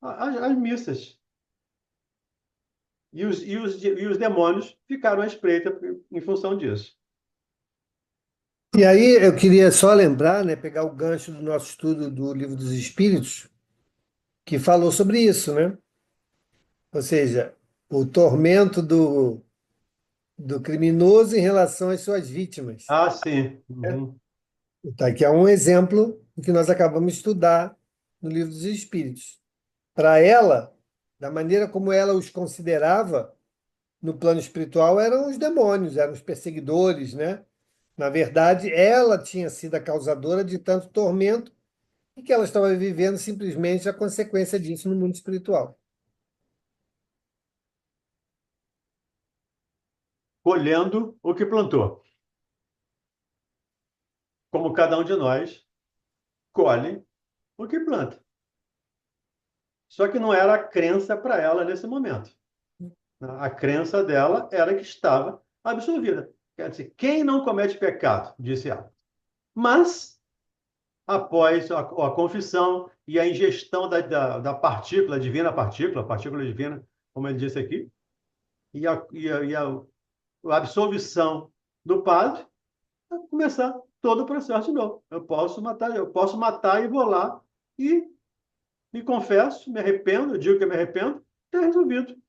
as missas. E os demônios ficaram à espreita em função disso. E aí eu queria só lembrar, né, pegar o gancho do nosso estudo do Livro dos Espíritos, que falou sobre isso, né? Ou seja, o tormento do criminoso em relação às suas vítimas. Ah, sim. Uhum. Tá, aqui é um exemplo do que nós acabamos de estudar no Livro dos Espíritos. Para ela, da maneira como ela os considerava no plano espiritual, eram os demônios, eram os perseguidores, né? Na verdade, ela tinha sido a causadora de tanto tormento e que ela estava vivendo simplesmente a consequência disso no mundo espiritual. Colhendo o que plantou. Como cada um de nós colhe o que planta. Só que não era a crença para ela nesse momento. A crença dela era que estava absolvida. Quer dizer, quem não comete pecado, disse ela. Mas, após a confissão e a ingestão da partícula divina, a partícula divina, como ele disse aqui, e a absolvição do padre, vai começar todo o processo de novo. Eu posso matar e vou lá e me confesso, me arrependo, digo que eu me arrependo, está resolvido.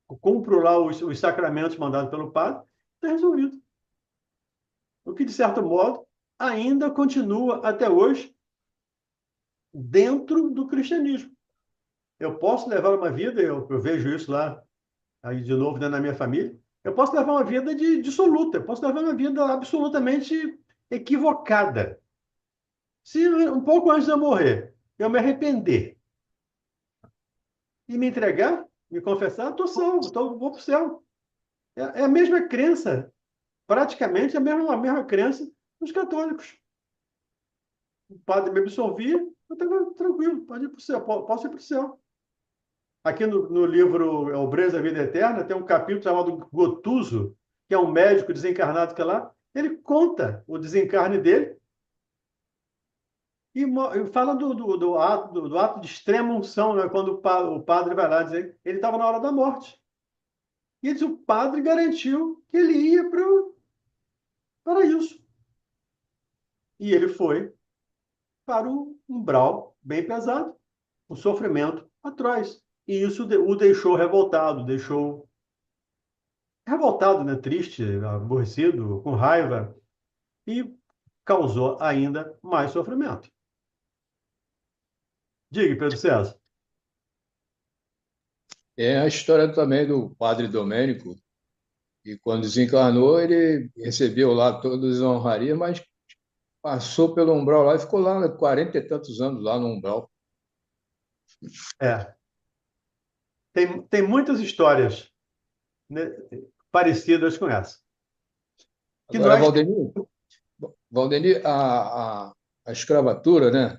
Eu cumpro lá os sacramentos mandados pelo padre, está resolvido. O que, de certo modo, ainda continua até hoje dentro do cristianismo. Eu posso levar uma vida, eu vejo isso lá, aí de novo, dentro da minha família, eu posso levar uma vida dissoluta, eu posso levar uma vida absolutamente equivocada. Se um pouco antes de eu morrer, eu me arrepender e me entregar, me confessar, estou salvo, vou para o céu. É a mesma crença, praticamente a mesma crença dos católicos. O padre me absolvia, eu estava tranquilo, pode ir para o céu, posso ir para o céu. Aqui no livro O Breza da Vida Eterna, tem um capítulo chamado Gotuso, que é um médico desencarnado que é lá, ele conta o desencarne dele e fala do ato de extrema unção, né, quando o padre vai lá dizer ele estava na hora da morte. E ele diz, o padre garantiu que ele ia para isso. E ele foi para um umbral bem pesado, um sofrimento atroz. E isso o deixou revoltado, né? Triste, aborrecido, com raiva, e causou ainda mais sofrimento. Diga, Pedro César. Tem a história também do padre Domênico, que quando desencarnou, ele recebeu lá todas as honrarias, mas passou pelo umbral lá e ficou lá 40 e tantos anos lá no umbral. É, tem muitas histórias, né, parecidas com essa. Que Agora, nós, Valdemir, Valdenir, a escravatura, né?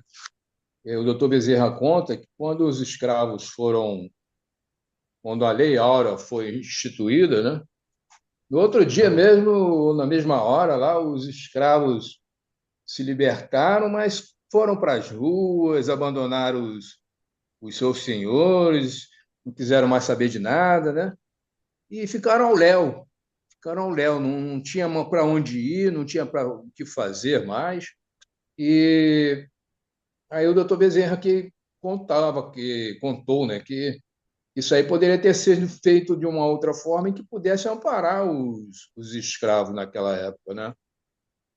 O doutor Bezerra conta que quando os escravos foram, quando a Lei Áurea foi instituída, né? No outro dia mesmo, na mesma hora, lá, os escravos se libertaram, mas foram para as ruas, abandonaram os seus senhores, não quiseram mais saber de nada, né? E ficaram ao léu, não tinha para onde ir, não tinha para o que fazer mais. E aí o doutor Bezerra que contou, né, que isso aí poderia ter sido feito de uma outra forma em que pudesse amparar os escravos naquela época, né?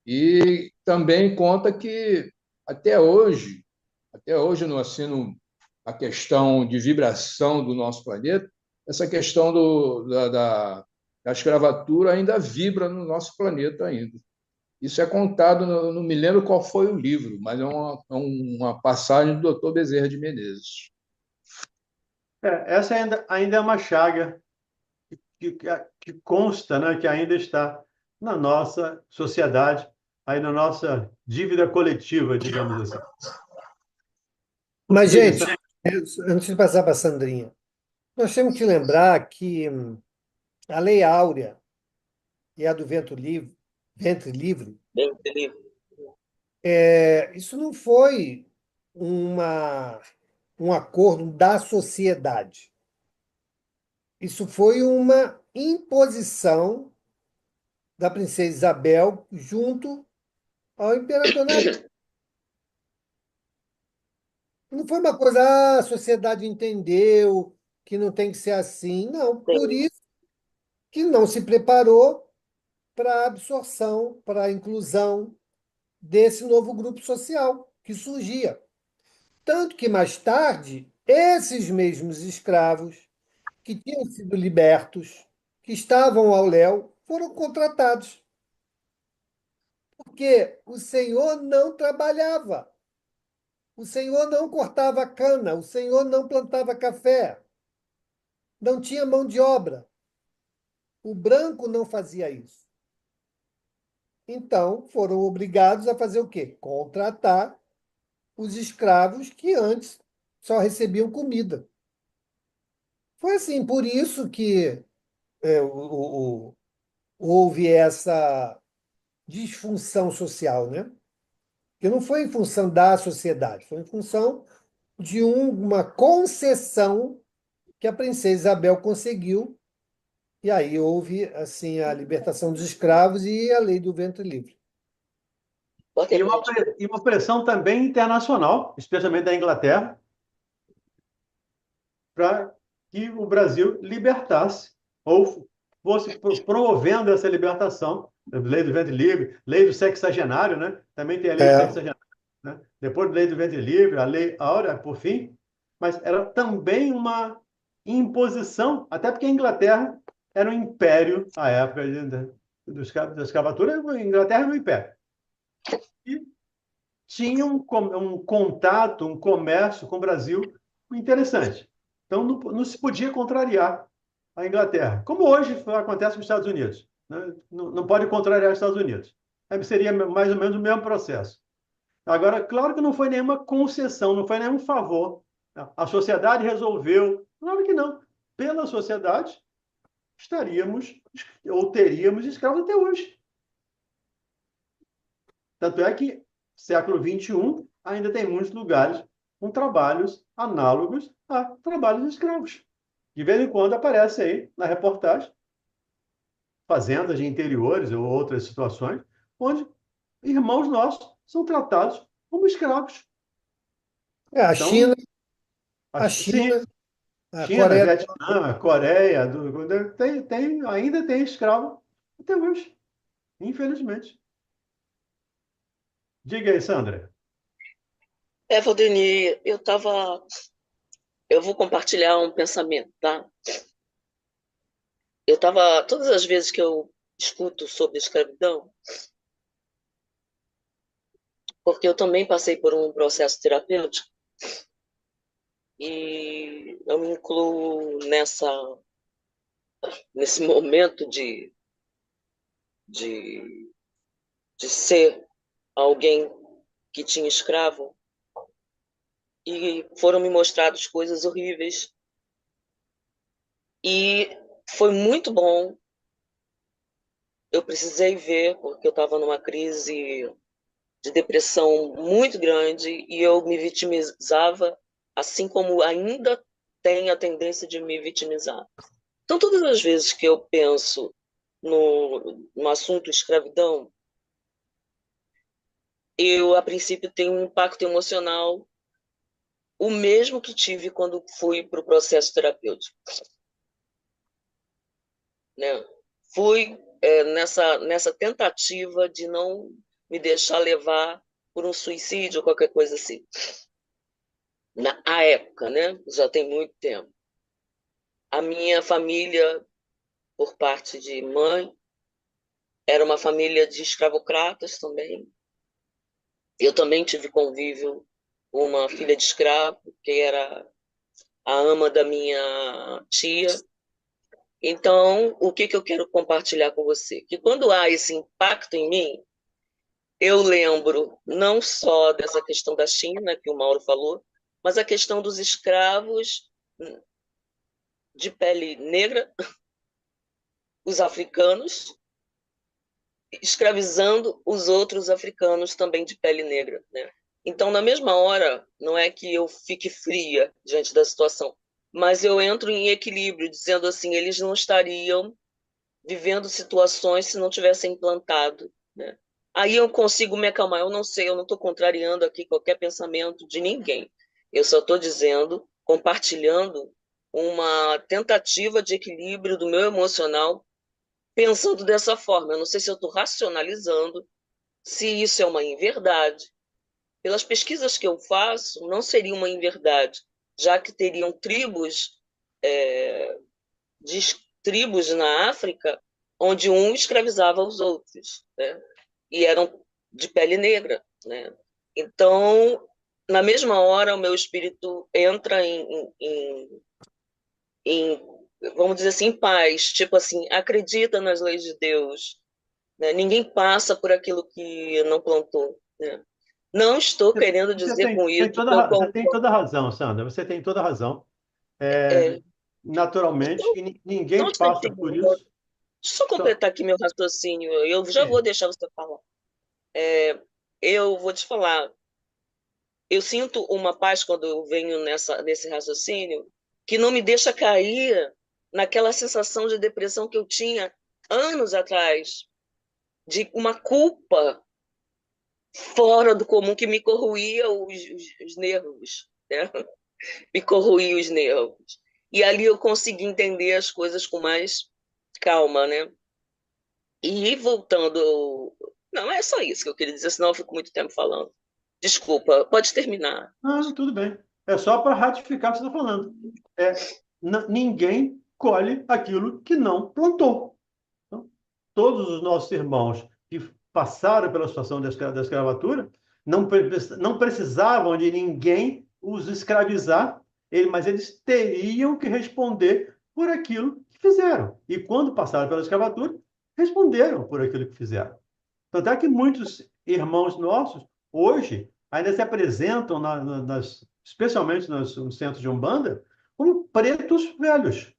E também conta que até hoje, até hoje no assim, a questão de vibração do nosso planeta, essa questão da escravatura ainda vibra no nosso planeta ainda. Isso é contado, não me lembro qual foi o livro, mas é uma passagem do Dr. Bezerra de Menezes. Essa ainda é uma chaga que consta, né, que ainda está na nossa sociedade, aí na nossa dívida coletiva, digamos assim. Mas, Diga, gente, antes de passar para a Sandrinha, nós temos que lembrar que a Lei Áurea e a do ventre livre, Bem, Felipe. isso não foi um acordo da sociedade. Isso foi uma imposição da princesa Isabel junto ao imperador Nereu. Não foi uma coisa, a sociedade entendeu que não tem que ser assim. Não, por Sim. isso que não se preparou para a absorção, para a inclusão desse novo grupo social que surgia. Tanto que mais tarde, esses mesmos escravos que tinham sido libertos, que estavam ao léu, foram contratados, porque o senhor não trabalhava, o senhor não cortava cana, o senhor não plantava café, não tinha mão de obra. O branco não fazia isso. Então, foram obrigados a fazer o quê? Contratar os escravos que antes só recebiam comida. Foi assim, por isso que houve essa disfunção social, né? Que não foi em função da sociedade, foi em função de uma concessão que a princesa Isabel conseguiu, e aí houve assim a libertação dos escravos e a lei do ventre livre. E uma pressão também internacional, especialmente da Inglaterra, para que o Brasil libertasse, ou fosse promovendo essa libertação. Lei do ventre livre, lei do sexagenário, né? Também tem a lei do sexagenário, né? Depois da lei do ventre livre, a lei Áurea, por fim, mas era também uma imposição, até porque a Inglaterra era um império à época da escravatura, a Inglaterra era um império. E tinha um contato, um comércio com o Brasil interessante. Então, não se podia contrariar a Inglaterra, como hoje acontece com os Estados Unidos, né? Não pode contrariar os Estados Unidos. Aí seria mais ou menos o mesmo processo. Agora, claro que não foi nenhuma concessão, não foi nenhum favor. A sociedade resolveu. Claro que não. Pela sociedade, estaríamos ou teríamos escravos até hoje. Tanto é que século XXI ainda tem muitos lugares com trabalhos análogos a trabalhos escravos. De vez em quando aparece aí na reportagem fazendas de interiores ou outras situações onde irmãos nossos são tratados como escravos. A Então, China, a sim, China, a China, Coreia. Vietnã, Coreia, ainda tem escravo até hoje, infelizmente. Diga aí, Sandra. Valdemir, eu vou compartilhar um pensamento, tá? Todas as vezes que eu escuto sobre escravidão, porque eu também passei por um processo terapêutico, e eu me incluo nesse momento de ser alguém que tinha escravo, e foram me mostradas coisas horríveis. E foi muito bom. Eu precisei ver, porque eu estava numa crise de depressão muito grande e eu me vitimizava, assim como ainda tenho a tendência de me vitimizar. Então, todas as vezes que eu penso no assunto escravidão, eu, a princípio, tenho um impacto emocional, o mesmo que tive quando fui para o processo terapêutico, né? Fui nessa tentativa de não me deixar levar por um suicídio ou qualquer coisa assim. Na época, né? Já tem muito tempo. A minha família, por parte de mãe, era uma família de escravocratas também. Eu também tive convívio com uma filha de escravo, que era a ama da minha tia. Então, o que eu quero compartilhar com você? Que quando há esse impacto em mim, eu lembro não só dessa questão da China, que o Mauro falou, mas a questão dos escravos de pele negra, os africanos, escravizando os outros africanos também de pele negra, né? Então, na mesma hora, não é que eu fique fria diante da situação, mas eu entro em equilíbrio, dizendo assim, eles não estariam vivendo situações se não tivessem implantado, né? Aí eu consigo me acalmar. Eu não sei, eu não estou contrariando aqui qualquer pensamento de ninguém. Eu só estou dizendo, compartilhando uma tentativa de equilíbrio do meu emocional pensando dessa forma. Eu não sei se eu estou racionalizando, se isso é uma inverdade. Pelas pesquisas que eu faço, não seria uma inverdade, já que teriam tribos, de tribos na África onde um escravizava os outros, né? E eram de pele negra, né? Então, na mesma hora, o meu espírito entra em, vamos dizer assim, em paz, tipo assim, acredita nas leis de Deus, né? Ninguém passa por aquilo que não plantou, né? Não estou querendo Você dizer com isso que eu você tem concordo. toda a razão, Sandra. Você tem toda a razão. É, É, naturalmente, então, e não ninguém está passa por entendendo. isso. Deixa eu só Só- completar aqui meu raciocínio. Eu já vou Sim. deixar você falar. É, eu vou te falar. Eu sinto uma paz quando eu venho nesse raciocínio que não me deixa cair naquela sensação de depressão que eu tinha anos atrás, de uma culpa fora do comum que me corroía os nervos, né? Me corroía os nervos. E ali eu consegui entender as coisas com mais calma, né? E voltando. Não, é só isso que eu queria dizer, senão eu fico muito tempo falando. Desculpa, pode terminar. Ah, tudo bem. É só para ratificar o que você está falando. Ninguém colhe aquilo que não plantou. Então, todos os nossos irmãos que passaram pela situação da escravatura não precisavam de ninguém os escravizar, mas eles teriam que responder por aquilo que fizeram. E quando passaram pela escravatura, responderam por aquilo que fizeram. Tanto é que muitos irmãos nossos, hoje, ainda se apresentam, especialmente nos centros de Umbanda, como pretos velhos,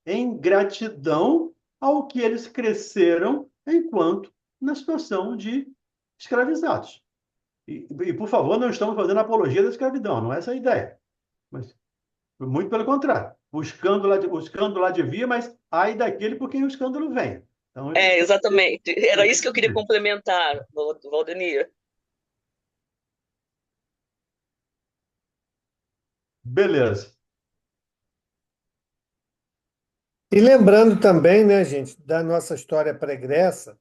em gratidão ao que eles cresceram enquanto na situação de escravizados. Por favor, não estamos fazendo apologia da escravidão, não é essa a ideia. Mas, muito pelo contrário, o escândalo lá devia, mas ai daquele por quem o escândalo vem. Então, a gente É, tem que exatamente. Era isso que eu queria ter. complementar, Valdemir. Beleza. E lembrando também, né, gente, da nossa história pregressa,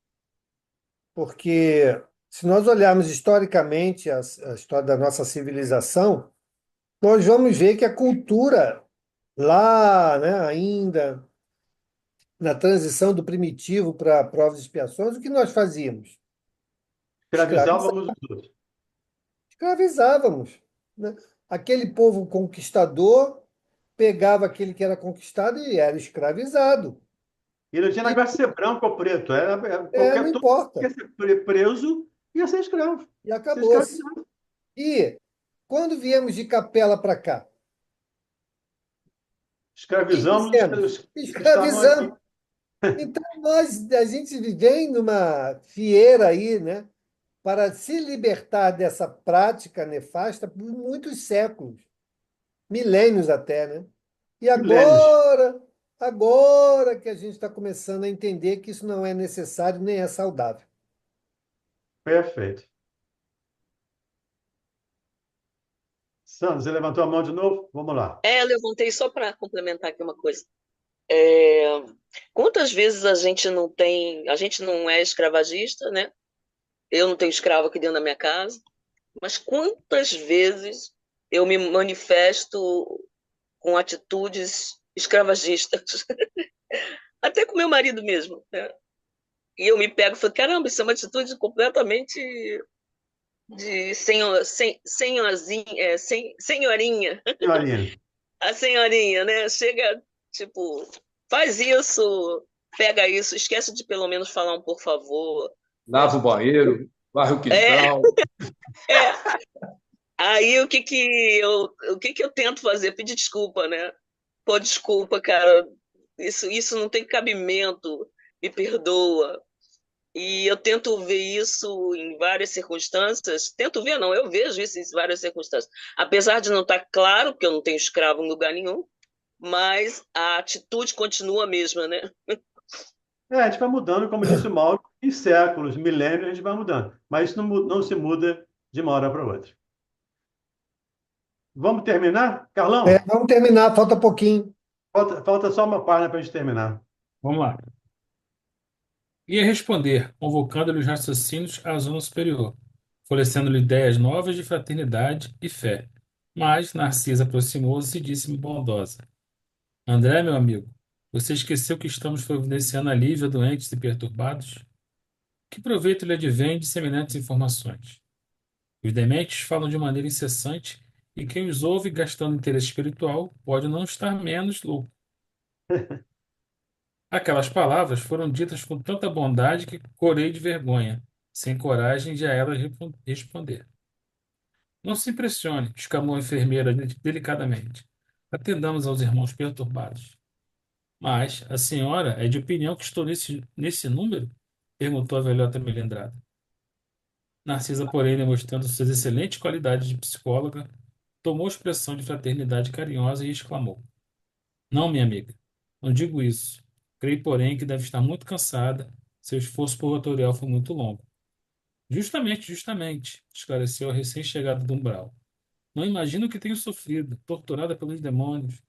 porque se nós olharmos historicamente a história da nossa civilização, nós vamos ver que a cultura lá, né, ainda na transição do primitivo para provas e expiações, o que nós fazíamos? Escraviza- Escravizávamos os outros. Escravizávamos, né? Aquele povo conquistador pegava aquele que era conquistado e era escravizado. E não tinha E negócio de ser branco ou preto. Era qualquer não todo que importa. ia ser preso ia ser escravo. E Ser acabou-se. escravizado. E quando viemos de Capela para cá, o que Escravizamos fizemos? os que estavam aqui. Escravizamos. Então, a gente vem numa fieira aí, né, para se libertar dessa prática nefasta por muitos séculos, milênios até, né? E Milênios. agora que a gente está começando a entender que isso não é necessário nem é saudável. Perfeito. Sandra, você levantou a mão de novo? Vamos lá. Eu levantei só para complementar aqui uma coisa. É, quantas vezes a gente não é escravagista, né? Eu não tenho escravo aqui dentro da minha casa, mas quantas vezes eu me manifesto com atitudes escravagistas, até com meu marido mesmo, né? E eu me pego e falo, caramba, isso é uma atitude completamente de senhorinha, Senhorinha. a senhorinha, né? Chega, tipo, faz isso, pega isso, esquece de pelo menos falar um por favor, né? Lava o banheiro, varre o É, quintal. é. Aí o que que eu tento fazer? Pedir desculpa, né? Pô, desculpa, cara, isso não tem cabimento, me perdoa. E eu tento ver isso em várias circunstâncias. Tento ver, não, eu vejo isso em várias circunstâncias. Apesar de não estar claro, porque eu não tenho escravo em lugar nenhum, mas a atitude continua a mesma, né? A gente vai mudando, como disse o Mauro, em séculos, milênios, a gente vai mudando. Mas isso não se muda de uma hora para outra. Vamos terminar? Carlão, Vamos terminar, falta pouquinho. falta só uma página para a gente terminar. Vamos lá. Ia responder, convocando-lhe os raciocínios à zona superior, fornecendo-lhe ideias novas de fraternidade e fé. Mas Narcisa aproximou-se e disse-me bondosa: André, meu amigo, você esqueceu que estamos providenciando alívio a doentes e perturbados? Que proveito lhe advém de semelhantes informações? Os dementes falam de maneira incessante e quem os ouve gastando interesse espiritual pode não estar menos louco. Aquelas palavras foram ditas com tanta bondade que corei de vergonha, sem coragem de a elas responder. Não se impressione, exclamou a enfermeira delicadamente. Atendamos aos irmãos perturbados. Mas a senhora é de opinião que estou nesse número? Perguntou a velhota melindrada. Narcisa, porém, demonstrando suas excelentes qualidades de psicóloga, tomou expressão de fraternidade carinhosa e exclamou: Não, minha amiga, não digo isso. Creio, porém, que deve estar muito cansada. Seu esforço purgatorial foi muito longo. Justamente, esclareceu a recém-chegada do umbral. Não imagino o que tenho sofrido, torturada pelos demônios.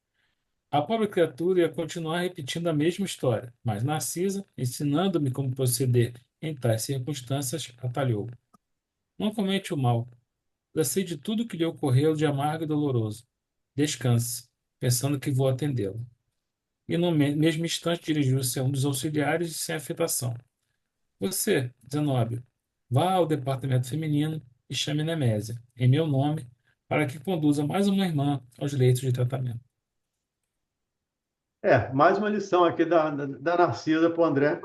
A pobre criatura ia continuar repetindo a mesma história, mas Narcisa, ensinando-me como proceder em tais circunstâncias, atalhou. Não comente o mal. Já sei de tudo o que lhe ocorreu de amargo e doloroso. Descanse, pensando que vou atendê-lo. E no mesmo instante dirigiu-se a um dos auxiliares sem afetação. Você, Zenóbio, vá ao departamento feminino e chame Nemésia, em meu nome, para que conduza mais uma irmã aos leitos de tratamento. Mais uma lição aqui da Narcisa para o André.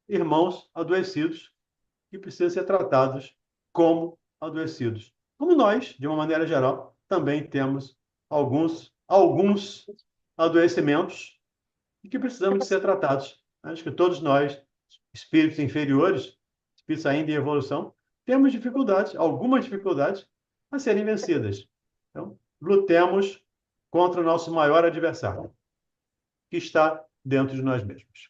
Irmãos adoecidos que precisam ser tratados como adoecidos. Como nós, de uma maneira geral, também temos alguns adoecimentos e que precisamos de ser tratados. Acho que todos nós, espíritos inferiores, espíritos ainda em evolução, temos dificuldades, algumas dificuldades a serem vencidas. Então, lutemos contra o nosso maior adversário, que está dentro de nós mesmos.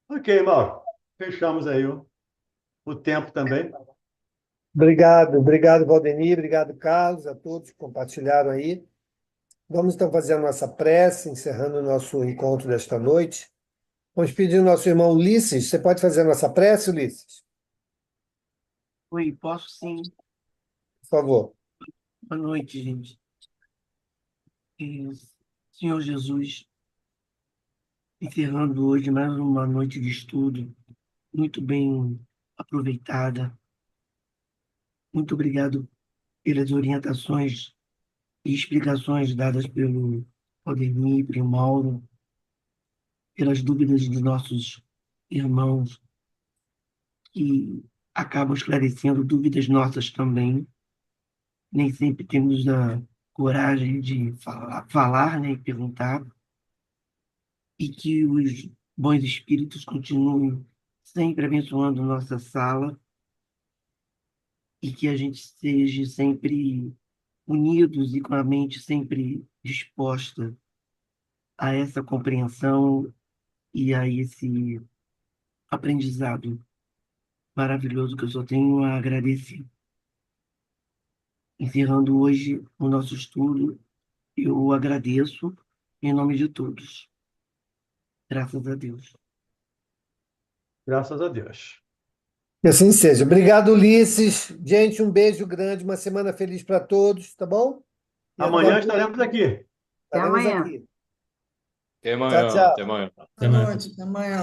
Ok, Mauro. Fechamos aí o tempo também. Obrigado, Valdemir, obrigado, Carlos, a todos que compartilharam aí. Vamos então fazer a nossa prece, encerrando o nosso encontro desta noite. Vamos pedir ao nosso irmão Ulisses. Você pode fazer a nossa prece, Ulisses? Oi, posso sim. Por favor. Boa noite, gente. Senhor Jesus, encerrando hoje mais uma noite de estudo, muito bem aproveitada. Muito obrigado pelas orientações e explicações dadas pelo Valdemir, pelo Mauro, pelas dúvidas dos nossos irmãos que acabam esclarecendo dúvidas nossas também. Nem sempre temos a coragem de falar, né, e perguntar, e que os bons espíritos continuem sempre abençoando nossa sala e que a gente seja sempre unidos e com a mente sempre disposta a essa compreensão e a esse aprendizado maravilhoso que eu só tenho a agradecer. Encerrando hoje o nosso estudo, eu agradeço em nome de todos. Graças a Deus. Graças a Deus. Que assim seja. Obrigado, Ulisses. Gente, um beijo grande, uma semana feliz para todos, tá bom? E Amanhã até estaremos aqui. estaremos amanhã. aqui. Até Tchau, amanhã. tchau. Até amanhã. Até Boa mais. noite, até amanhã.